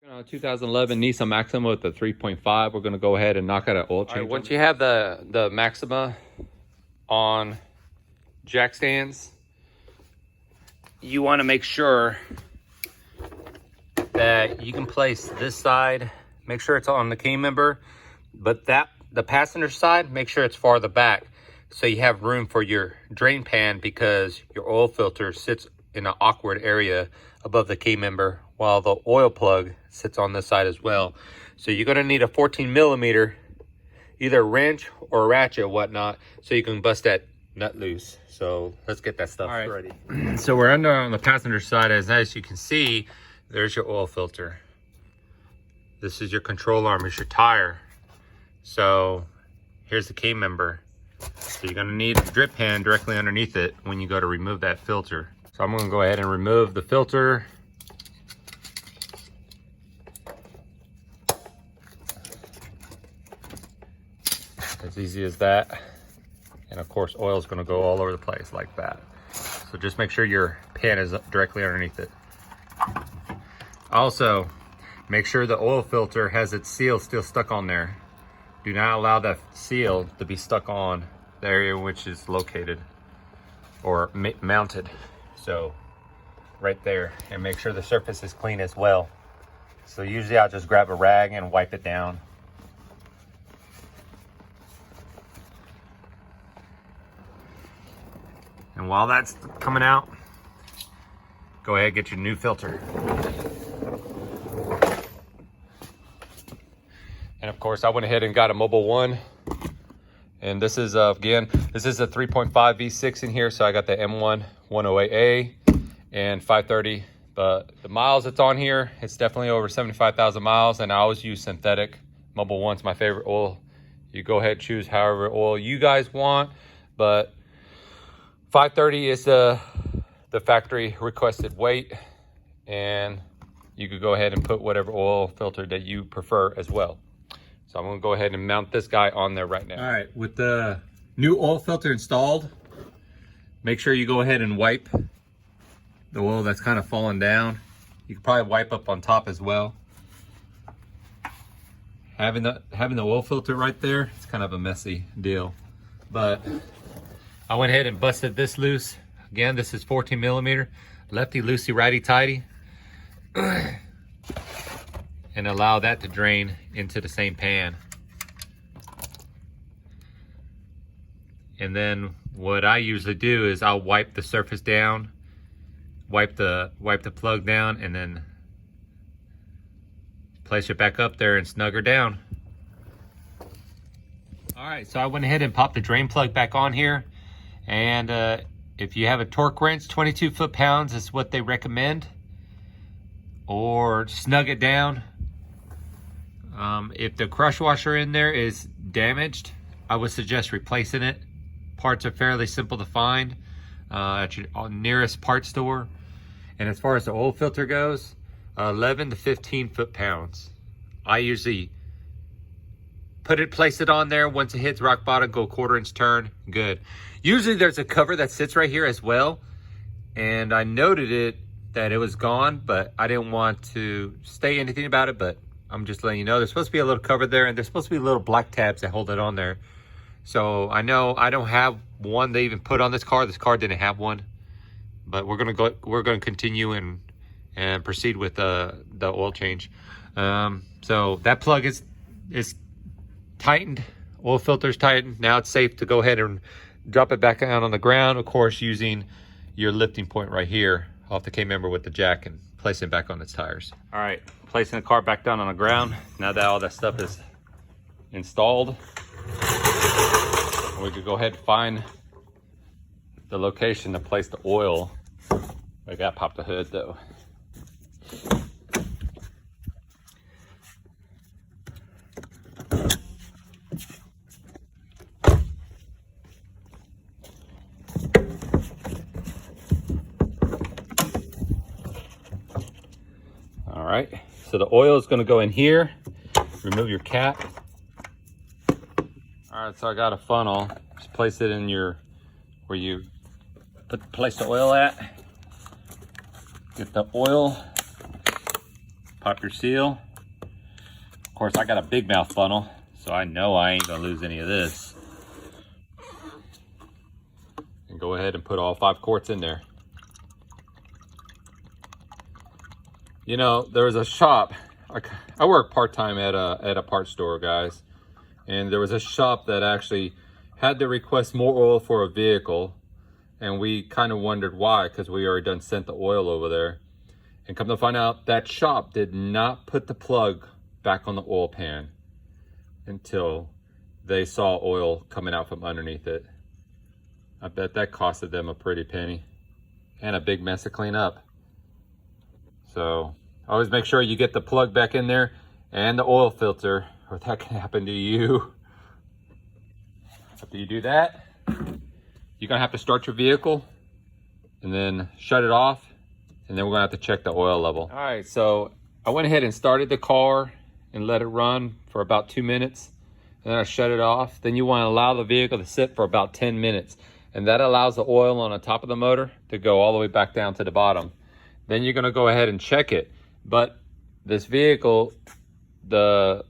2011 Nissan Maxima with the 3.5. We're going to go ahead and knock out an oil change. Once you have the Maxima on jack stands, you want to make sure that you can place this side, make sure it's on the key member, but the passenger side, make sure it's farther back so you have room for your drain pan, because your oil filter sits in an awkward area above the key member while the oil plug sits on this side as well. So you're going to need a 14 millimeter, either wrench or ratchet or whatnot, so you can bust that nut loose. So let's get that stuff ready. So we're under on the passenger side. As you can see, there's your oil filter. This is your control arm, it's your tire. So here's the key member. So you're going to need a drip pan directly underneath it when you go to remove that filter. So I'm going to go ahead and remove the filter. As easy as that. And of course, oil is going to go all over the place like that. So just make sure your pan is directly underneath it. Also, make sure the oil filter has its seal still stuck on there. Do not allow that seal to be stuck on the area in which is located or mounted. So right there, and make sure the surface is clean as well. So usually I'll just grab a rag and wipe it down. And while that's coming out, go ahead and get your new filter. And of course, I went ahead and got a Mobile 1. And this is, again, this is a 3.5 V6 in here. So I got the M1 108A and 530. But the miles that's on here, it's definitely over 75,000 miles. And I always use synthetic. Mobile 1's my favorite oil. You go ahead and choose however oil you guys want. But 530 is the factory requested weight, and you could go ahead and put whatever oil filter that you prefer as well. So I'm going to go ahead and mount this guy on there right now. All right, with the new oil filter installed, make sure you go ahead and wipe the oil that's kind of fallen down. You can probably wipe up on top as well. Having the oil filter right there, it's kind of a messy deal, but I went ahead and busted this loose. Again, this is 14 millimeter, lefty loosey, righty tighty. And allow that to drain into the same pan. And then what I usually do is I'll wipe the surface down, wipe the plug down, and then place it back up there and snug her down. All right, so I went ahead and popped the drain plug back on here. And if you have a torque wrench, 22 foot-pounds is what they recommend. Or snug it down. If the crush washer in there is damaged, I would suggest replacing it. Parts are fairly simple to find at your nearest parts store. And as far as the oil filter goes, 11 to 15 foot-pounds. I usually place it on there. Once it hits rock bottom, go 1/4 inch turn, good. Usually there's a cover that sits right here as well. And I noted that it was gone, but I didn't want to say anything about it, but I'm just letting you know there's supposed to be a little cover there, and there's supposed to be little black tabs that hold it on there. So I know I don't have one they even put on this car. This car didn't have one, but we're gonna continue and proceed with the oil change. So that plug is tightened, oil filter's tightened. Now it's safe to go ahead and drop it back down on the ground, of course, using your lifting point right here off the K-member with the jack, and place it back on its tires. All right, placing the car back down on the ground. Now that all that stuff is installed, we could go ahead and find the location to place the oil. I gotta pop the hood though. All right, so the oil is going to go in here. Remove your cap. All right, so I got a funnel. Just place it in where you place the oil at. Get the oil Pop your seal. Of course, I got a big mouth funnel, so I know I ain't gonna lose any of this. And go ahead and put all 5 quarts in there. You know, there was a shop. I work part-time at a parts store, guys. And there was a shop that actually had to request more oil for a vehicle. And we kind of wondered why, because we already done sent the oil over there. And come to find out, that shop did not put the plug back on the oil pan until they saw oil coming out from underneath it. I bet that costed them a pretty penny and a big mess to clean up. So always make sure you get the plug back in there and the oil filter, or that can happen to you. After you do that, you're gonna have to start your vehicle and then shut it off, and then we're gonna have to check the oil level. All right, so I went ahead and started the car and let it run for about 2 minutes, and then I shut it off. Then you wanna allow the vehicle to sit for about 10 minutes, and that allows the oil on the top of the motor to go all the way back down to the bottom. Then you're gonna go ahead and check it. But this vehicle, the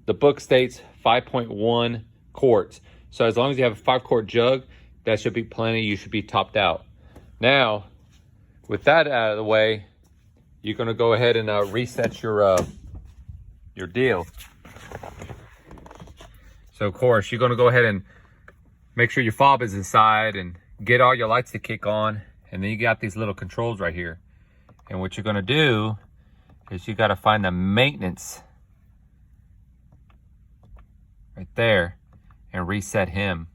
book states 5.1 quarts. So as long as you have a 5-quart jug, that should be plenty. You should be topped out. Now, with that out of the way, you're gonna go ahead and reset your deal. So of course, you're gonna go ahead and make sure your fob is inside and get all your lights to kick on. And then you got these little controls right here. And what you're gonna do is you gotta find the maintenance right there and reset him.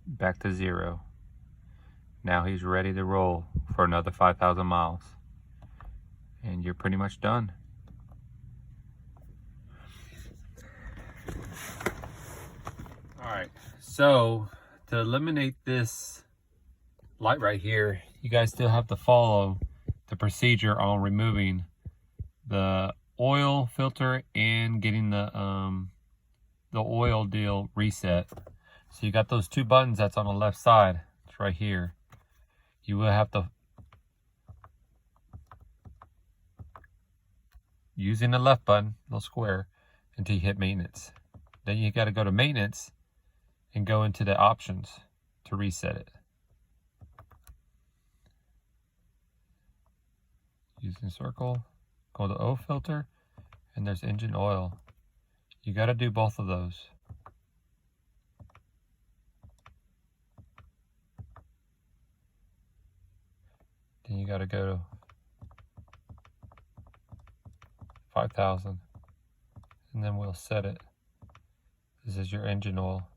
Back to 0. Now he's ready to roll for another 5,000 miles. And you're pretty much done. All right, so to eliminate this light right here, you guys still have to follow the procedure on removing the oil filter and getting the oil deal reset. So you got those 2 buttons that's on the left side. It's right here. You will have to, using the left button, little square, until you hit maintenance. Then you got to go to maintenance and go into the options to reset it. Using circle, go to oil filter, and there's engine oil. You got to do both of those. Then you got to go to 5,000, and then we'll set it. This is your engine oil.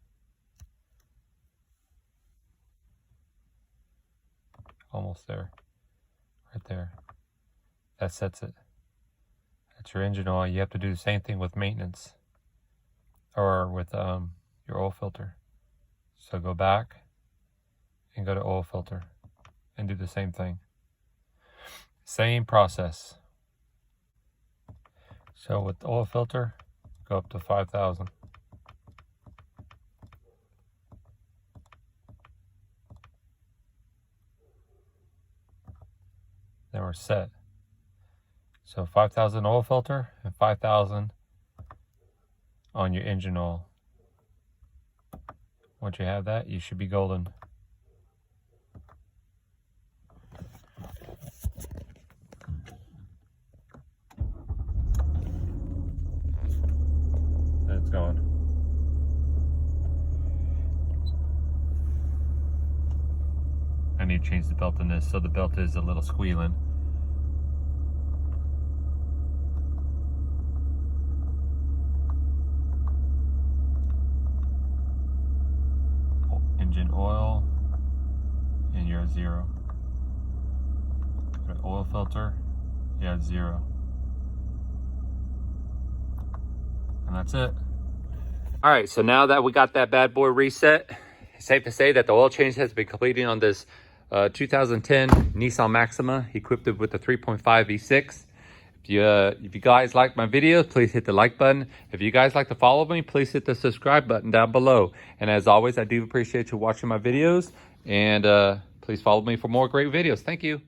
Almost there, right there. That sets it. That's your engine oil. You have to do the same thing with maintenance, or with your oil filter. So go back and go to oil filter and do the same thing. Same process. So with the oil filter, go up to 5,000. Then we're set. So 5,000 oil filter and 5,000 on your engine oil. Once you have that, you should be golden. It's going. I need to change the belt in this, so the belt is a little squealing. Engine oil, and you're at 0. Got oil filter, you're at 0. And that's it. All right, so now that we got that bad boy reset, it's safe to say that the oil change has been completed on this 2010 Nissan Maxima, equipped with the 3.5 V6. If you guys like my videos, please hit the like button. If you guys like to follow me, please hit the subscribe button down below. And as always, I do appreciate you watching my videos. And Please follow me for more great videos. Thank you.